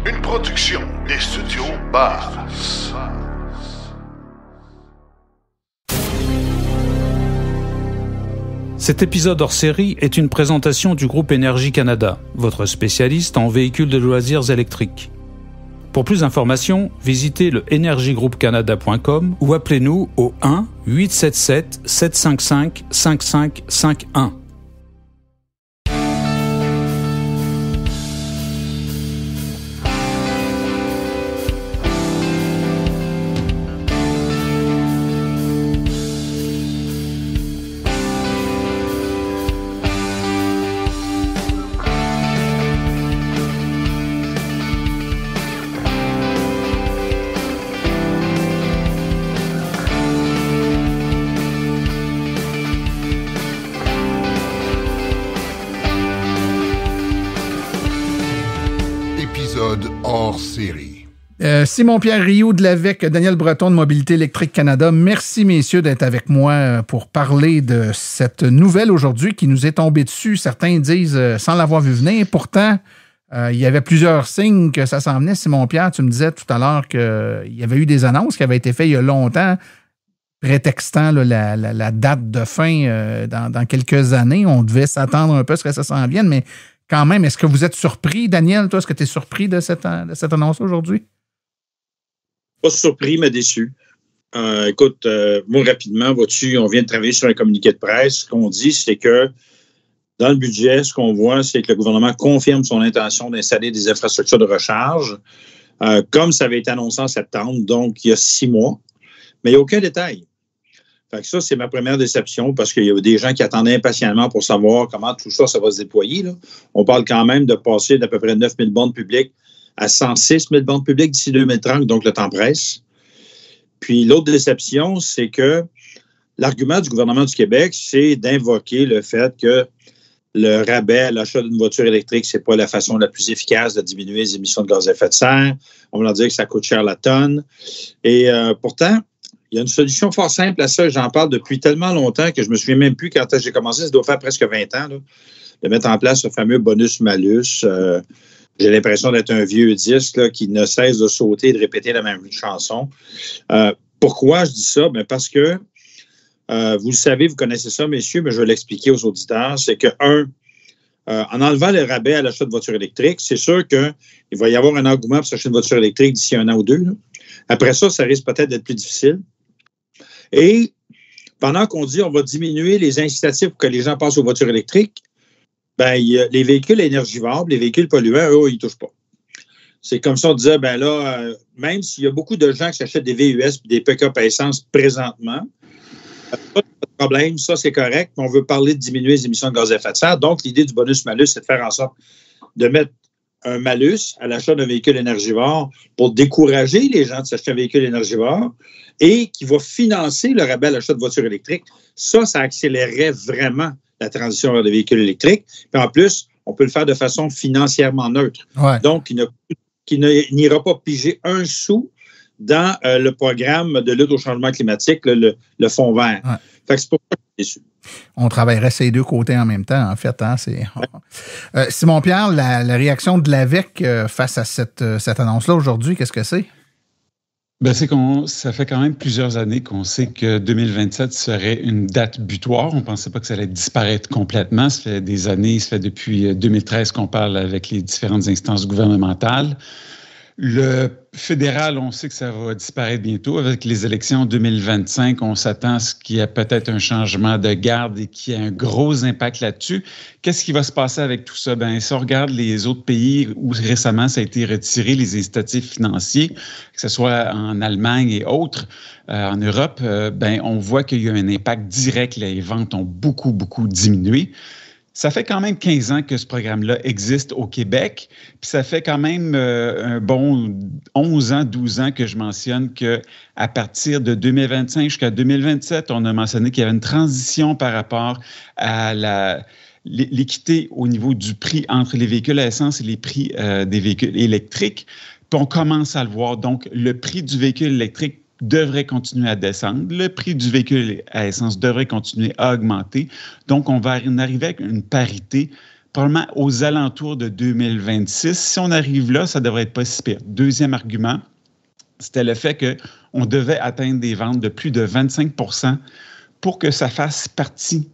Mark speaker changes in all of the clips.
Speaker 1: Une production des studios Bass.
Speaker 2: Cet épisode hors série est une présentation du groupe Énergie Canada, votre spécialiste en véhicules de loisirs électriques. Pour plus d'informations, visitez le energygroupcanada.com ou appelez-nous au 1-877-755-5551.
Speaker 1: Hors série.
Speaker 3: Simon-Pierre Rioux de l'AVEC, Daniel Breton de Mobilité électrique Canada. Merci, messieurs, d'être avec moi pour parler de cette nouvelle aujourd'hui qui nous est tombée dessus. Certains disent sans l'avoir vu venir. Pourtant, il y avait plusieurs signes que ça s'en venait. Simon-Pierre, tu me disais tout à l'heure qu'il y avait eu des annonces qui avaient été faites il y a longtemps, prétextant là, la date de fin dans quelques années. On devait s'attendre un peu à ce que ça s'en vienne, mais quand même, est-ce que vous êtes surpris, Daniel? Toi, est-ce que tu es surpris de cette annonce aujourd'hui?
Speaker 4: Pas surpris, mais déçu. Écoute, moi, rapidement, vois-tu, on vient de travailler sur un communiqué de presse. Ce qu'on dit, c'est que dans le budget, ce qu'on voit, c'est que le gouvernement confirme son intention d'installer des infrastructures de recharge, comme ça avait été annoncé en septembre, donc il y a 6 mois. Mais il n'y a aucun détail. Fait que ça, c'est ma première déception parce qu'il y avait des gens qui attendaient impatiemment pour savoir comment tout ça va se déployer. Là. On parle quand même de passer d'à peu près 9 000 bornes publiques à 106 000 bornes publiques d'ici 2030, donc le temps presse. Puis l'autre déception, c'est que l'argument du gouvernement du Québec, c'est d'invoquer le fait que le rabais à l'achat d'une voiture électrique, c'est pas la façon la plus efficace de diminuer les émissions de gaz à effet de serre. On va leur dire que ça coûte cher la tonne. Et pourtant, il y a une solution fort simple à ça. J'en parle depuis tellement longtemps que je me souviens même plus quand j'ai commencé. Ça doit faire presque 20 ans là, de mettre en place ce fameux bonus-malus. J'ai l'impression d'être un vieux disque là, qui ne cesse de sauter et de répéter la même chanson. Pourquoi je dis ça? Bien parce que, vous le savez, vous connaissez ça, messieurs, mais je vais l'expliquer aux auditeurs. C'est que, en enlevant le rabais à l'achat de voitures électriques, c'est sûr qu'il va y avoir un engouement pour s'acheter une voiture électrique d'ici 1 an ou 2. Là. Après ça risque peut-être d'être plus difficile. Et pendant qu'on dit on va diminuer les incitatifs pour que les gens passent aux voitures électriques, ben, les véhicules énergivores, les véhicules polluants, eux, ils ne touchent pas. C'est comme ça, on disait, ben là, même s'il y a beaucoup de gens qui s'achètent des VUS et des pick-up à essence présentement, pas de problème, ça c'est correct, mais on veut parler de diminuer les émissions de gaz à effet de serre. Donc, l'idée du bonus-malus, c'est de faire en sorte de mettre un malus à l'achat d'un véhicule énergivore pour décourager les gens de s'acheter un véhicule énergivore et qui va financer le rabais à l'achat de voitures électriques. Ça accélérerait vraiment la transition vers des véhicules électriques. Puis en plus, on peut le faire de façon financièrement neutre. Ouais. Donc, qui n'ira pas piger un sou dans le programme de lutte au changement climatique, le Fonds vert. Ouais. Fait que c'est pour ça que je suis déçu.
Speaker 3: On travaillerait ces deux côtés en même temps, en fait. Hein? Simon-Pierre, la réaction de l'AVEC face à cette annonce-là aujourd'hui, qu'est-ce que c'est?
Speaker 5: Ben, ça fait quand même plusieurs années qu'on sait que 2027 serait une date butoir. On ne pensait pas que ça allait disparaître complètement. Ça fait des années, ça fait depuis 2013 qu'on parle avec les différentes instances gouvernementales. Le fédéral, on sait que ça va disparaître bientôt. Avec les élections 2025, on s'attend à ce qu'il y ait peut-être un changement de garde et qu'il y ait un gros impact là-dessus. Qu'est-ce qui va se passer avec tout ça? Bien, si on regarde les autres pays où récemment ça a été retiré, les incitatifs financiers, que ce soit en Allemagne et autres, en Europe, on voit qu'il y a un impact direct. Les ventes ont beaucoup, beaucoup diminué. Ça fait quand même 15 ans que ce programme-là existe au Québec, puis ça fait quand même un bon 11 ans, 12 ans que je mentionne qu'à partir de 2025 jusqu'à 2027, on a mentionné qu'il y avait une transition par rapport à l'équité au niveau du prix entre les véhicules à essence et les prix des véhicules électriques. Puis on commence à le voir. Donc, le prix du véhicule électrique devrait continuer à descendre. Le prix du véhicule à essence devrait continuer à augmenter. Donc, on va en arriver avec une parité probablement aux alentours de 2026. Si on arrive là, ça devrait être pas si pire. Deuxième argument, c'était le fait qu'on devait atteindre des ventes de plus de 25 % pour que ça fasse partie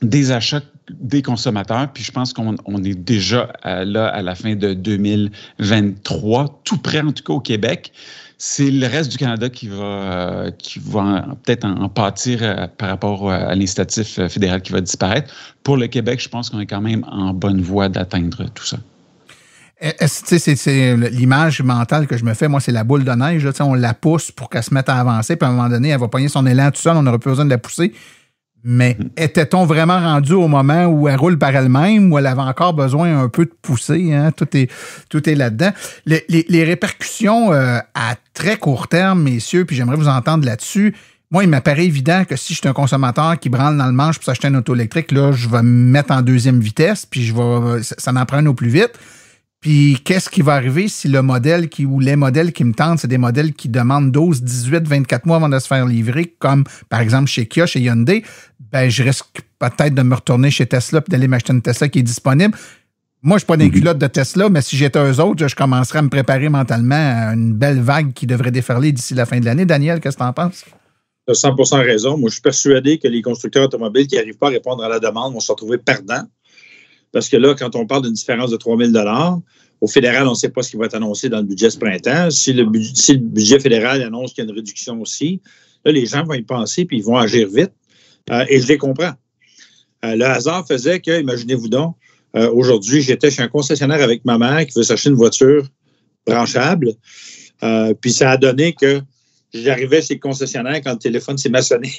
Speaker 5: des achats des consommateurs. Puis je pense qu'on est déjà là à la fin de 2023, tout près en tout cas au Québec. C'est le reste du Canada qui va peut-être en pâtir par rapport à l'incitatif fédéral qui va disparaître. Pour le Québec, je pense qu'on est quand même en bonne voie d'atteindre tout ça.
Speaker 3: C'est l'image mentale que je me fais. Moi, c'est la boule de neige. Là, on la pousse pour qu'elle se mette à avancer. Puis à un moment donné, elle va pogner son élan tout seul. On n'aurait plus besoin de la pousser. Mais était-on vraiment rendu au moment où elle roule par elle-même ou elle avait encore besoin un peu de pousser? Hein? Tout est là-dedans. Les répercussions à très court terme, messieurs, puis j'aimerais vous entendre là-dessus. Moi, il m'apparaît évident que si je suis un consommateur qui branle dans le manche pour s'acheter un auto électrique, là, je vais me mettre en deuxième vitesse, puis ça m'en prend un au plus vite. Puis, qu'est-ce qui va arriver si le modèle ou les modèles qui me tentent, c'est des modèles qui demandent 12, 18, 24 mois avant de se faire livrer, comme par exemple chez Kia, chez Hyundai, ben je risque peut-être de me retourner chez Tesla et d'aller m'acheter une Tesla qui est disponible. Moi, je ne suis pas dans les culottes de Tesla, mais si j'étais eux autres, je commencerais à me préparer mentalement à une belle vague qui devrait déferler d'ici la fin de l'année. Daniel, qu'est-ce que tu en penses?
Speaker 4: Tu as 100% raison. Moi, je suis persuadé que les constructeurs automobiles qui n'arrivent pas à répondre à la demande vont se retrouver perdants. Parce que là, quand on parle d'une différence de 3 000 $ au fédéral, on ne sait pas ce qui va être annoncé dans le budget ce printemps. Si le budget fédéral annonce qu'il y a une réduction aussi, là, les gens vont y penser puis ils vont agir vite. Et je les comprends. Le hasard faisait que, imaginez-vous donc, aujourd'hui, j'étais chez un concessionnaire avec ma mère qui veut s'acheter une voiture branchable. Puis ça a donné que j'arrivais chez le concessionnaire quand le téléphone s'est maçonné.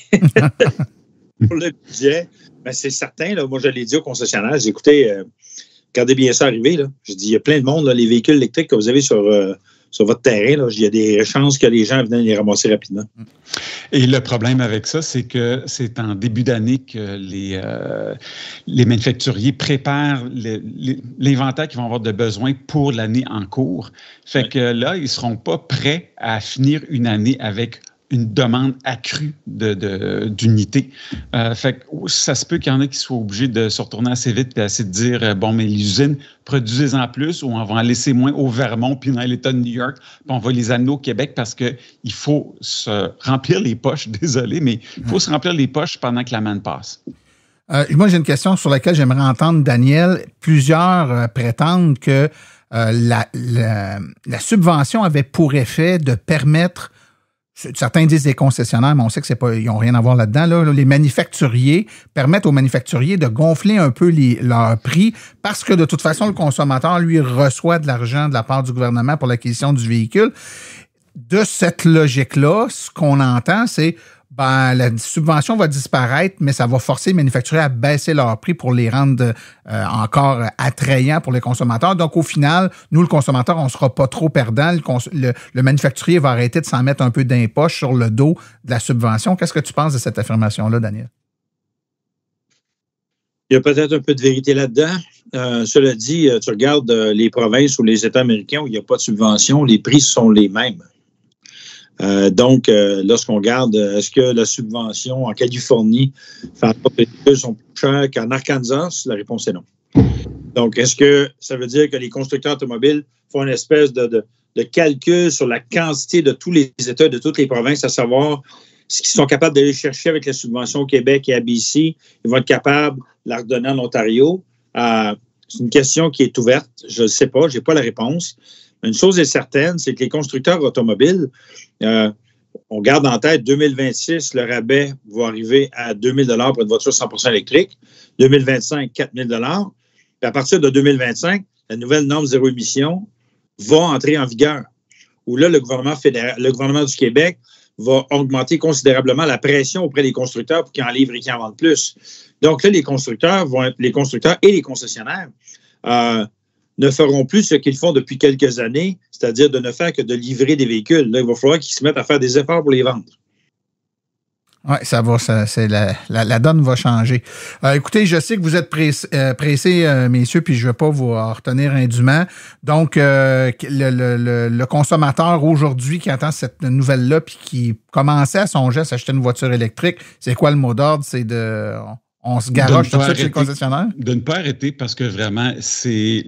Speaker 4: Pour le budget, ben c'est certain. Là, moi, je l'ai dit au concessionnaire. J'ai écouté, regardez bien ça arriver. Là. J'ai dit, il y a plein de monde, là, les véhicules électriques que vous avez sur votre terrain. Là, il y a des chances que les gens viennent les ramasser rapidement.
Speaker 5: Et le problème avec ça, c'est que c'est en début d'année que les manufacturiers préparent l'inventaire qu'ils vont avoir de besoin pour l'année en cours. Fait que là, ils ne seront pas prêts à finir une année avec une demande accrue d'unités. Fait que ça se peut qu'il y en ait qui soient obligés de se retourner assez vite et assez de dire, bon, mais les usines, produisez-en plus ou on va en laisser moins au Vermont puis dans l'État de New York, puis on va les amener au Québec parce qu'il faut se remplir les poches, désolé, mais il faut se remplir les poches pendant que la manne passe.
Speaker 3: Moi, j'ai une question sur laquelle j'aimerais entendre Daniel. Plusieurs prétendent que la subvention avait pour effet de permettre. Certains disent des concessionnaires, mais on sait que ils n'ont rien à voir là-dedans. Là. Les manufacturiers permettent aux manufacturiers de gonfler un peu leurs prix parce que de toute façon, le consommateur, lui, reçoit de l'argent de la part du gouvernement pour l'acquisition du véhicule. De cette logique-là, ce qu'on entend, c'est la subvention va disparaître, mais ça va forcer les manufacturiers à baisser leur prix pour les rendre encore attrayants pour les consommateurs. Donc, au final, nous, le consommateur, on ne sera pas trop perdant. Le manufacturier va arrêter de s'en mettre un peu d'impoche sur le dos de la subvention. Qu'est-ce que tu penses de cette affirmation-là, Daniel?
Speaker 4: Il y a peut-être un peu de vérité là-dedans. Cela dit, tu regardes les provinces ou les États américains où il n'y a pas de subvention, les prix sont les mêmes. Donc, lorsqu'on regarde, est-ce que la subvention en Californie fait en sorte que les véhicules sont plus chers qu'en Arkansas? La réponse est non. Donc, est-ce que ça veut dire que les constructeurs automobiles font une espèce de calcul sur la quantité de tous les États, de toutes les provinces, à savoir ce qu'ils sont capables d'aller chercher avec la subvention au Québec et à BC? Ils vont être capables de la redonner en Ontario? C'est une question qui est ouverte. Je ne sais pas, je n'ai pas la réponse. Une chose est certaine, c'est que les constructeurs automobiles, on garde en tête 2026, le rabais va arriver à 2 000 $ pour une voiture 100% électrique. 2025, 4 000 $. Puis à partir de 2025, la nouvelle norme zéro émission va entrer en vigueur. Où là, le gouvernement du Québec va augmenter considérablement la pression auprès des constructeurs pour qu'ils en livrent et qu'ils en vendent plus. Donc là, les constructeurs et les concessionnaires ne feront plus ce qu'ils font depuis quelques années, c'est-à-dire de ne faire que de livrer des véhicules. Là, il va falloir qu'ils se mettent à faire des efforts pour les vendre.
Speaker 3: Oui, la donne va changer. Écoutez, je sais que vous êtes pressés, messieurs, puis je ne vais pas vous retenir indûment. Donc, le consommateur aujourd'hui qui attend cette nouvelle-là puis qui commençait à songer à s'acheter une voiture électrique, c'est quoi le mot d'ordre? C'est On se garoche tout de suite chez le concessionnaire?
Speaker 5: De ne pas arrêter parce que vraiment, c'est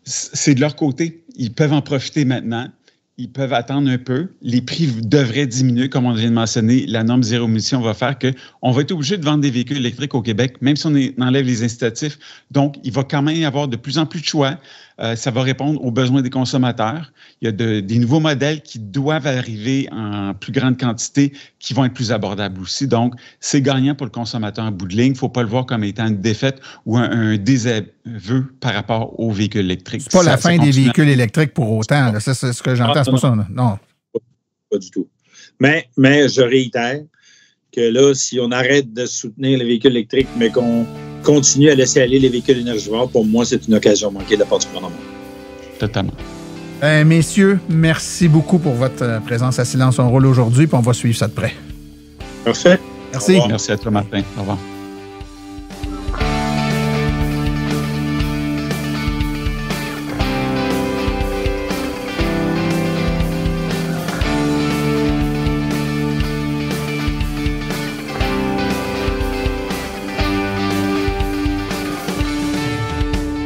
Speaker 5: de leur côté. Ils peuvent en profiter maintenant. Ils peuvent attendre un peu. Les prix devraient diminuer, comme on vient de mentionner. La norme zéro émission va faire qu'on va être obligé de vendre des véhicules électriques au Québec, même si on enlève les incitatifs. Donc, il va quand même y avoir de plus en plus de choix. Ça va répondre aux besoins des consommateurs. Il y a des nouveaux modèles qui doivent arriver en plus grande quantité, qui vont être plus abordables aussi. Donc, c'est gagnant pour le consommateur en bout de ligne. Il ne faut pas le voir comme étant une défaite ou un désaveu par rapport aux véhicules électriques.
Speaker 3: C'est pas la fin des véhicules électriques pour autant. Là. C'est ce que j'entends. C'est pas ça. Non.
Speaker 4: Pas du tout. Mais je réitère que là, si on arrête de soutenir les véhicules électriques, mais qu'on continue à laisser aller les véhicules énergivores, pour moi, c'est une occasion manquée de la part du gouvernement.
Speaker 5: Totalement.
Speaker 3: Messieurs, merci beaucoup pour votre présence à Silence on roule aujourd'hui, puis on va suivre ça de près.
Speaker 4: Parfait.
Speaker 3: Merci.
Speaker 5: Merci à toi, Martin. Au revoir.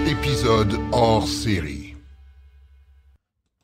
Speaker 1: Épisode hors série.